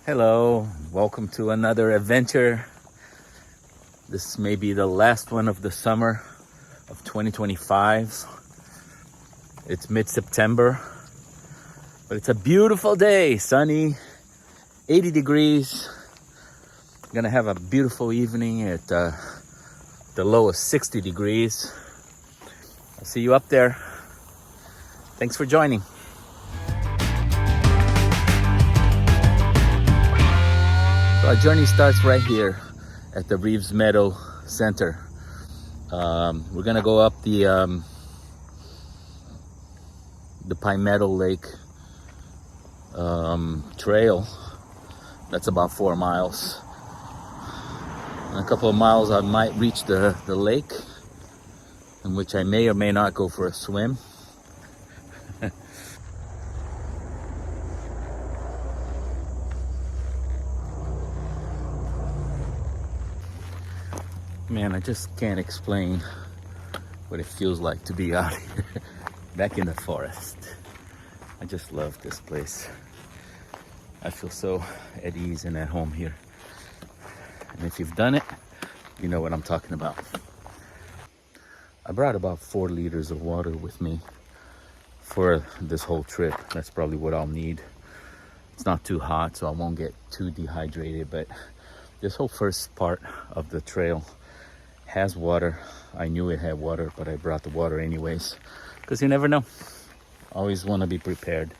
Hello, welcome to another adventure. This may be the last one of the summer of 2025. It's mid-September, but it's a beautiful day, sunny, 80 degrees. Gonna have a beautiful evening at the low of 60 degrees. I'll see you up there. Thanks for joining. So our journey starts right here at the Reeves Meadow Center. We're gonna go up the Pine Meadow Lake trail. That's about 4 miles. In a couple of miles I might reach the lake, in which I may or may not go for a swim. Man, I just can't explain what it feels like to be out here, back in the forest. I just love this place. I feel so at ease and at home here. And if you've done it, you know what I'm talking about. I brought about 4 liters of water with me for this whole trip. That's probably what I'll need. It's not too hot, so I won't get too dehydrated, but this whole first part of the trail has water. I knew it had water, but I brought the water anyways, because you never know. Always want to be prepared.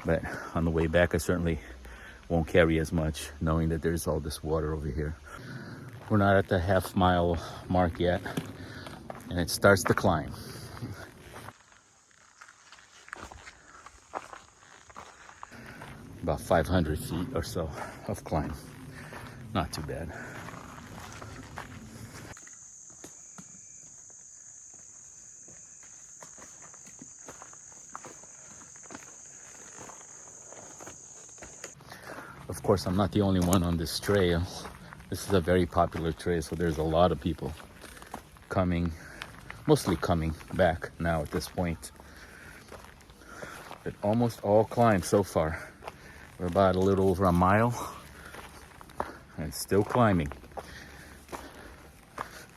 But on the way back, I certainly won't carry as much, knowing that there's all this water over here. We're not at the half-mile mark yet, and it starts to climb. About 500 feet or so of climb. Not too bad. Of course, I'm not the only one on this trail. This is a very popular trail, so there's a lot of people coming, mostly coming back now at this point. But almost all climbed so far. We're about a little over a mile and still climbing.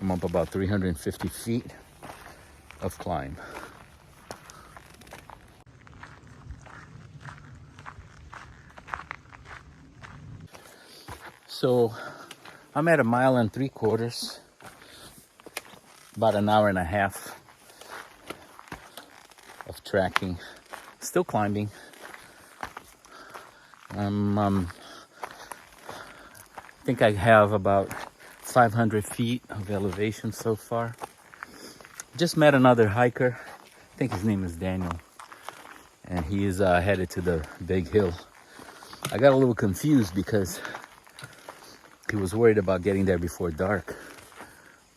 I'm up about 350 feet of climb. So I'm at 1.75 miles, about an hour and a half of tracking, still climbing. I think I have about 500 feet of elevation so far. Just met another hiker. I think his name is Daniel, and he is headed to the big hill. I got a little confused because he was worried about getting there before dark.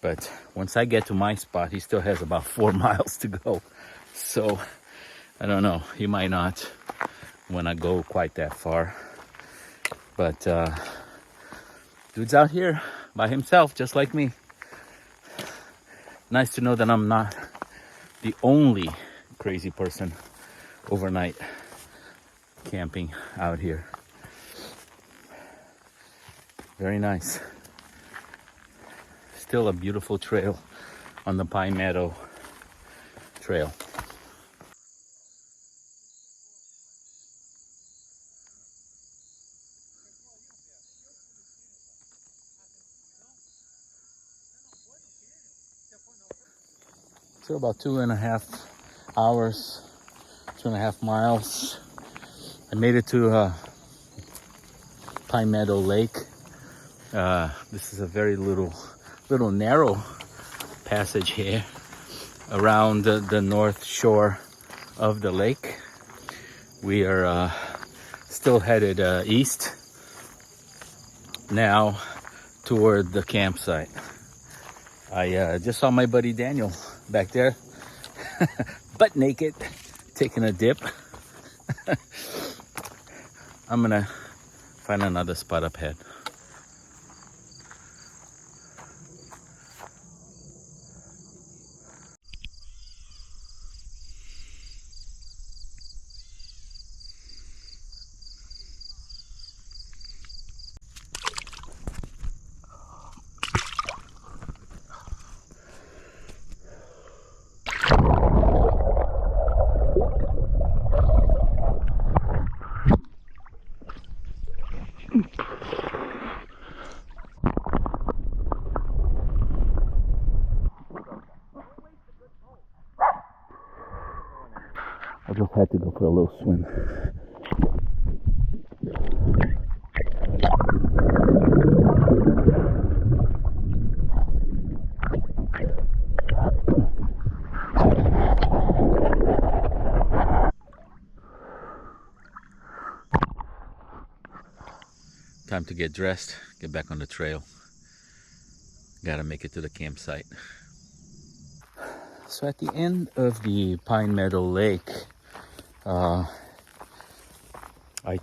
But once I get to my spot, he still has about 4 miles to go. So I don't know, he might not when I go quite that far. But dude's out here by himself, just like me. Nice to know that I'm not the only crazy person overnight camping out here. Very nice. Still a beautiful trail on the Pine Meadow Trail. So about 2.5 hours, 2.5 miles. I made it to Pine Meadow Lake. This is a very little narrow passage here around the north shore of the lake. We are still headed east now toward the campsite. I just saw my buddy Daniel back there, butt naked, taking a dip. I'm gonna find another spot up ahead. Had to go for a little swim. Time to get dressed, get back on the trail. Gotta make it to the campsite. So at the end of the Pine Meadow Lake, I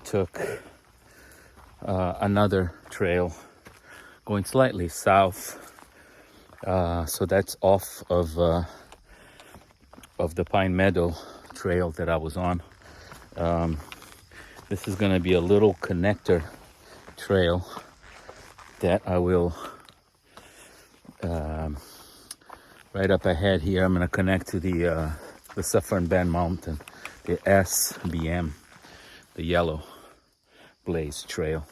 took another trail going slightly south. So that's off of the Pine Meadow trail that I was on. This is gonna be a little connector trail that I will right up ahead here. I'm gonna connect to the Suffern Bend Mountain, the SBM, the Yellow Blaze Trail,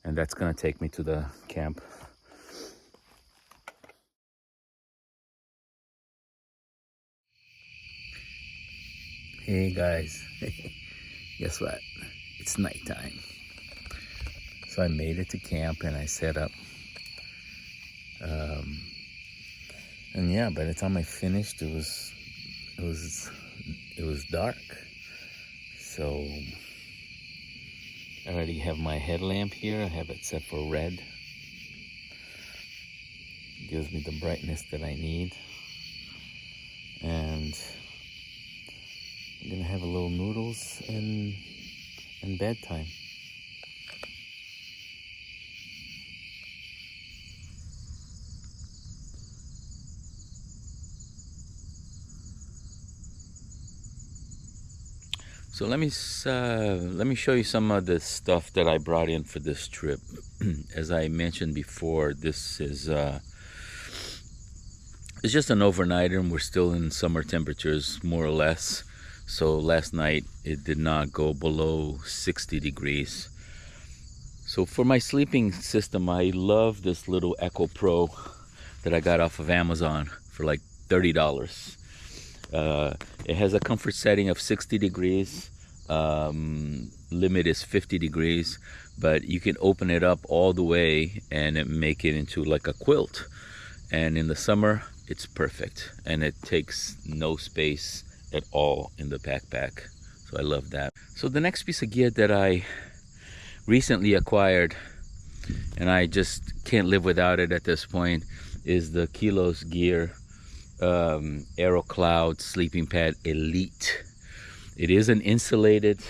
and that's gonna take me to the camp. Hey guys, guess what? It's nighttime. So I made it to camp and I set up. And yeah, by the time I finished, it was dark. So I already have my headlamp here. I have it set for red. Gives me the brightness that I need. And I'm gonna have a little noodles and bedtime. So let me show you some of the stuff that I brought in for this trip. As I mentioned before, this is it's just an overnighter, and we're still in summer temperatures, more or less. So last night it did not go below 60 degrees. So for my sleeping system, I love this little Echo Pro that I got off of Amazon for like $30. It has a comfort setting of 60 degrees. Limit is 50 degrees, but you can open it up all the way and make it into like a quilt. And in the summer, it's perfect. And it takes no space at all in the backpack. So I love that. So the next piece of gear that I recently acquired, and I just can't live without it at this point, is the Kilos Gear Aero Cloud Sleeping Pad Elite. It is an insulated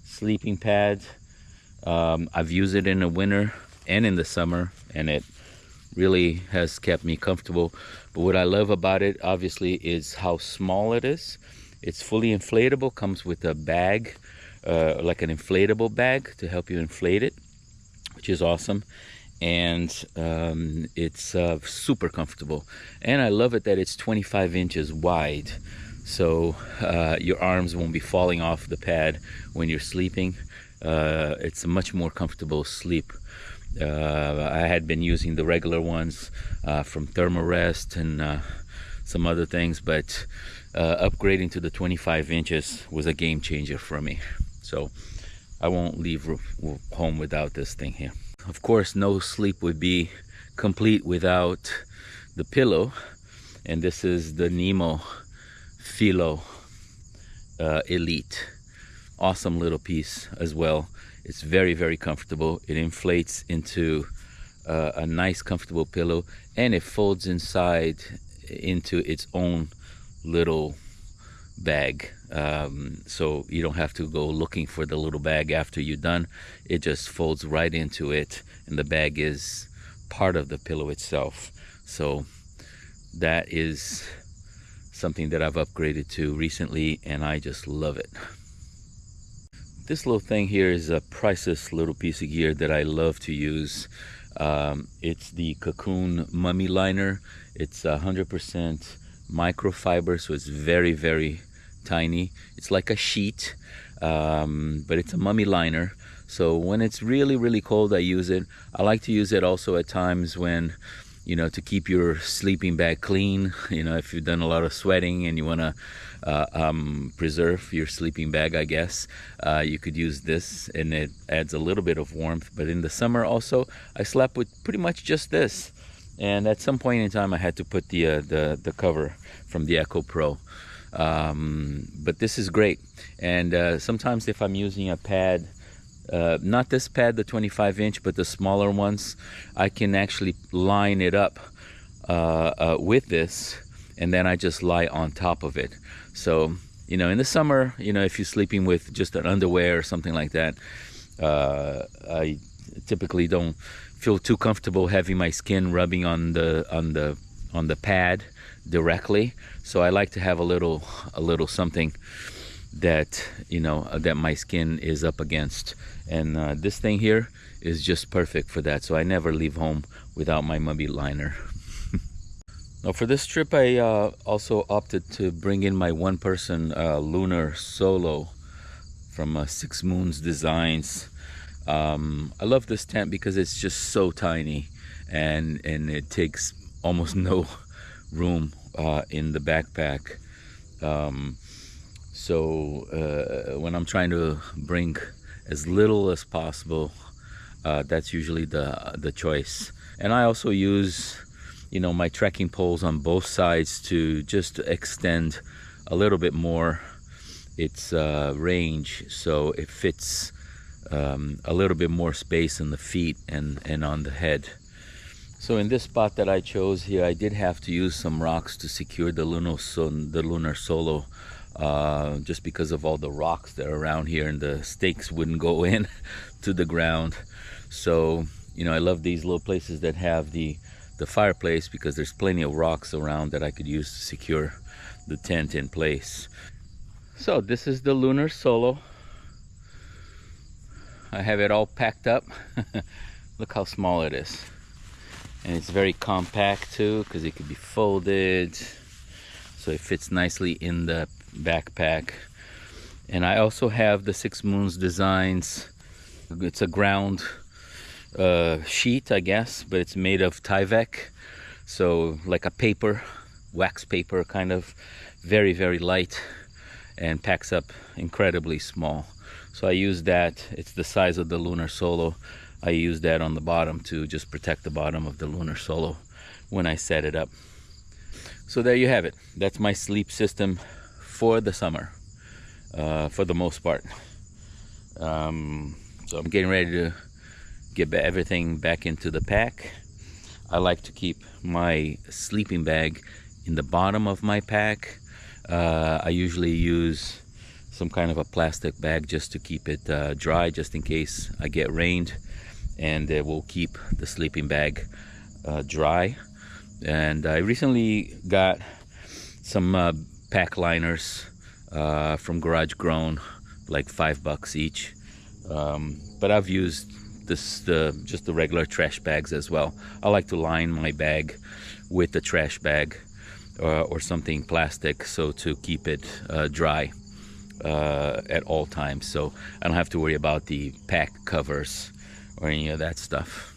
sleeping pad. I've used it in the winter and in the summer, and it really has kept me comfortable. But what I love about it, obviously, is how small it is. It's fully inflatable, comes with a bag, like an inflatable bag to help you inflate it, which is awesome. And it's super comfortable. And I love it that it's 25 inches wide. So your arms won't be falling off the pad when you're sleeping. It's a much more comfortable sleep. I had been using the regular ones from Thermarest and some other things, but upgrading to the 25 inches was a game changer for me. So I won't leave home without this thing here. Of course, no sleep would be complete without the pillow, and this is the Nemo Philo Elite. Awesome little piece as well. It's very, very comfortable. It inflates into a nice, comfortable pillow, and it folds inside into its own little bag. So you don't have to go looking for the little bag after you're done. It just folds right into it, and the bag is part of the pillow itself. So that is something that I've upgraded to recently, and I just love it. This little thing here is a priceless little piece of gear that I love to use. It's the Cocoon Mummy Liner. It's 100% microfiber, so it's very, very tiny. It's like a sheet, but it's a mummy liner. So when it's really, really cold, I use it. I like to use it also at times when to keep your sleeping bag clean. If you've done a lot of sweating and you want to preserve your sleeping bag, I guess, you could use this, and it adds a little bit of warmth. But in the summer also, I slept with pretty much just this. And at some point in time, I had to put the cover from the Echo Pro. But this is great. And sometimes if I'm using a pad, not this pad, the 25-inch, but the smaller ones, I can actually line it up with this, and then I just lie on top of it. So, in the summer, if you're sleeping with just an underwear or something like that, I typically don't feel too comfortable having my skin rubbing on the pad directly. So I like to have a little something that that my skin is up against, and this thing here is just perfect for that. So I never leave home without my Mubby liner. Now for this trip, I also opted to bring in my one-person lunar solo from Six Moons Designs. I love this tent because it's just so tiny, and it takes almost no room in the backpack. So when I'm trying to bring as little as possible, that's usually the choice. And I also use my trekking poles on both sides to just extend a little bit more its range, so it fits a little bit more space in the feet and on the head. So in this spot that I chose here, I did have to use some rocks to secure the lunar solo, just because of all the rocks that are around here, and the stakes wouldn't go in to the ground. So I love these little places that have the fireplace, because there's plenty of rocks around that I could use to secure the tent in place. So this is the lunar solo. I have it all packed up. Look how small it is. And it's very compact too, because it could be folded, so it fits nicely in the backpack. And I also have the Six Moons Designs. It's a ground sheet, I guess, but it's made of Tyvek, so like a paper, wax paper kind of, very, very light, and packs up incredibly small. So I use that. It's the size of the lunar solo. I use that on the bottom to just protect the bottom of the lunar solo when I set it up. So there you have it. That's my sleep system for the summer, for the most part. So I'm getting ready to get everything back into the pack. I like to keep my sleeping bag in the bottom of my pack. I usually use some kind of a plastic bag just to keep it dry, just in case I get rained, and it will keep the sleeping bag dry. And I recently got some pack liners from Garage Grown, like $5 each, but I've used just the regular trash bags as well. I like to line my bag with the trash bag or something plastic, so to keep it dry at all times, so I don't have to worry about the pack covers or any of that stuff.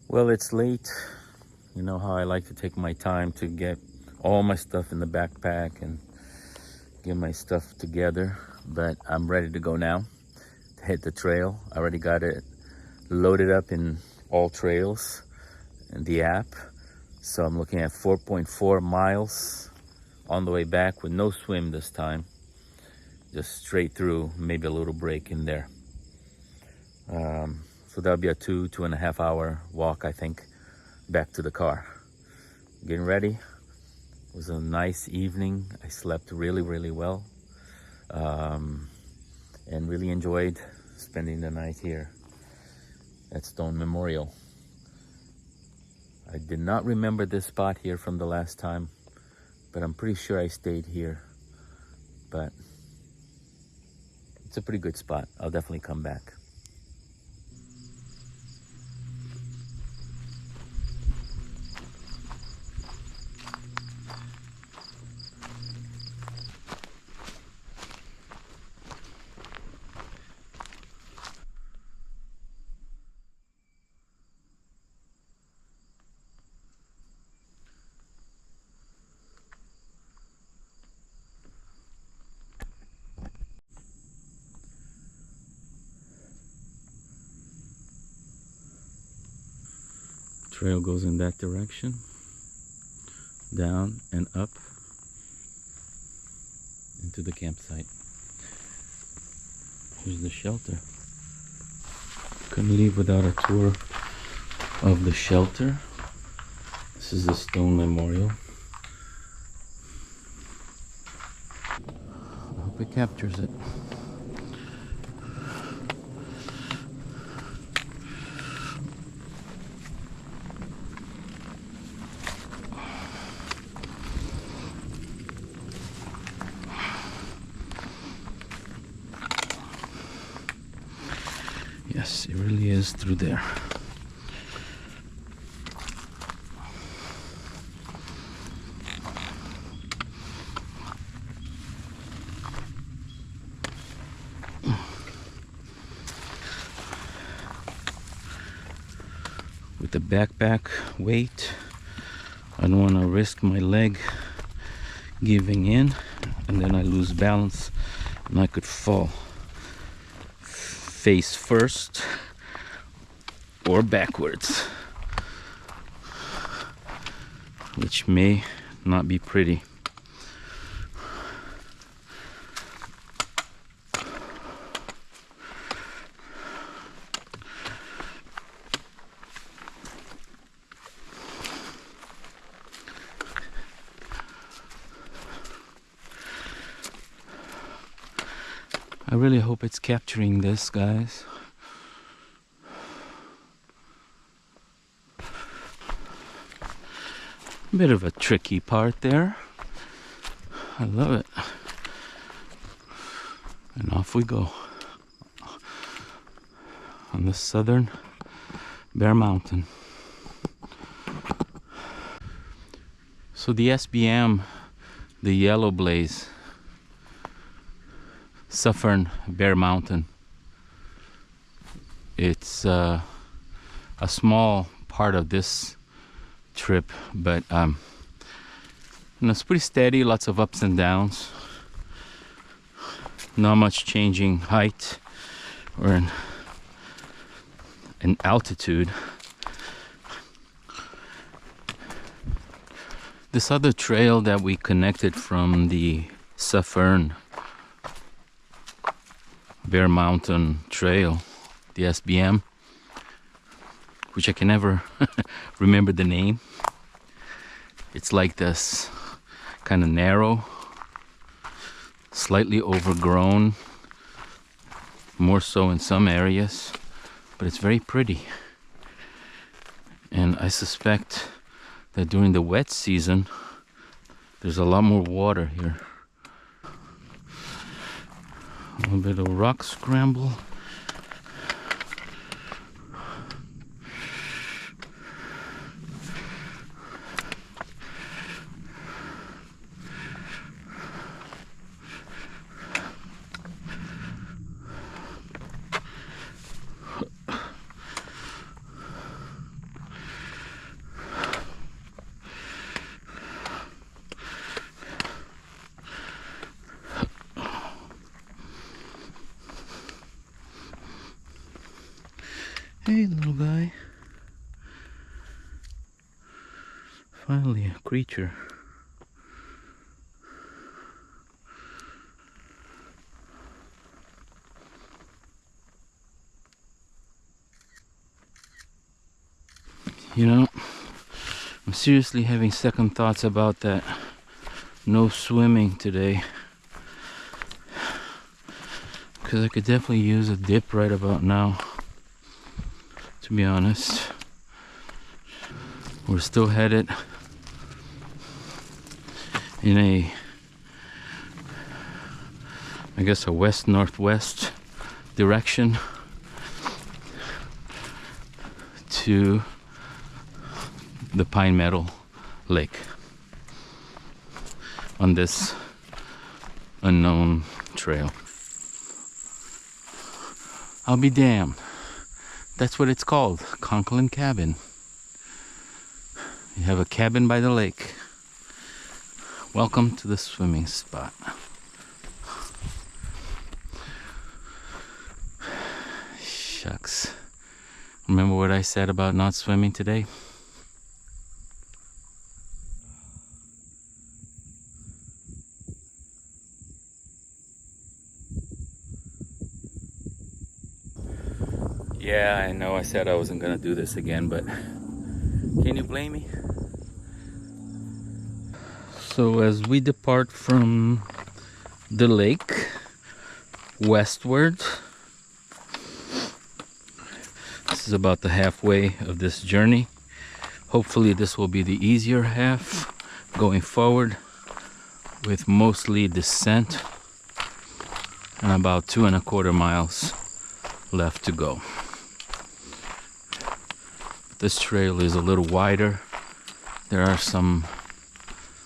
Well, it's late. You know how I like to take my time to get all my stuff in the backpack and get my stuff together, but I'm ready to go now to hit the trail. I already got it loaded up in All Trails in the app, so I'm looking at 4.4 miles on the way back with no swim this time, just straight through, maybe a little break in there. So that'll be a 2.5 hour walk, I think, back to the car. Getting ready. It was a nice evening. I slept really, really well, and really enjoyed spending the night here at Stone Memorial. I did not remember this spot here from the last time, but I'm pretty sure I stayed here. But it's a pretty good spot. I'll definitely come back. trail goes in that direction, down and up into the campsite. Here's the shelter. Couldn't leave without a tour of the shelter. This is the stone memorial. I hope it captures it. Yes, it really is through there. With the backpack weight, I don't want to risk my leg giving in and then I lose balance and I could fall face first or backwards, which may not be pretty. I really hope it's capturing this, guys. A bit of a tricky part there. I love it. And off we go on the southern Bear Mountain. So the SBM, the yellow blaze, Southern Bear Mountain, it's a small part of this trip, but it's pretty steady, lots of ups and downs, not much changing height or in altitude. This other trail that we connected from the Southern Bear Mountain Trail, the SBM, which I can never remember the name. It's like this kind of narrow, slightly overgrown, more so in some areas, but it's very pretty. And I suspect that during the wet season, there's a lot more water here. A little bit of rock scramble. Hey, little guy. Finally, a creature. You know, I'm seriously having second thoughts about that no swimming today, because I could definitely use a dip right about now. To be honest, we're still headed in a west-northwest direction to the Pine Meadow Lake on this unknown trail. I'll be damned. That's what it's called, Conklin Cabin. You have a cabin by the lake. Welcome to the swimming spot. Shucks. Remember what I said about not swimming today? Yeah, I know I said I wasn't gonna do this again, but can you blame me? So as we depart from the lake westward, this is about the halfway of this journey. Hopefully this will be the easier half going forward, with mostly descent and about 2.25 miles left to go. This trail is a little wider. There are some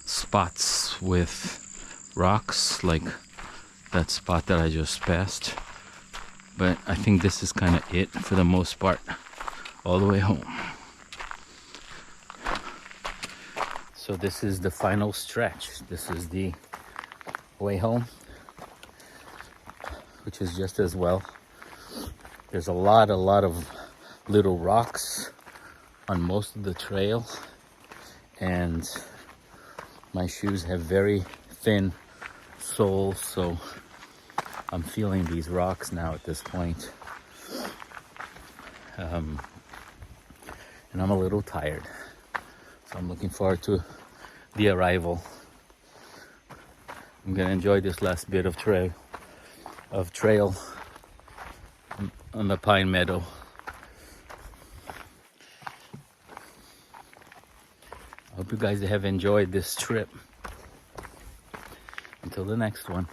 spots with rocks, like that spot that I just passed, but I think this is kind of it for the most part all the way home. So this is the final stretch. This is the way home, which is just as well. There's a lot of little rocks on most of the trail, and my shoes have very thin soles, so I'm feeling these rocks now at this point. And I'm a little tired, so I'm looking forward to the arrival. I'm gonna enjoy this last bit of trail on the Pine Meadow. I hope you guys have enjoyed this trip. Until the next one.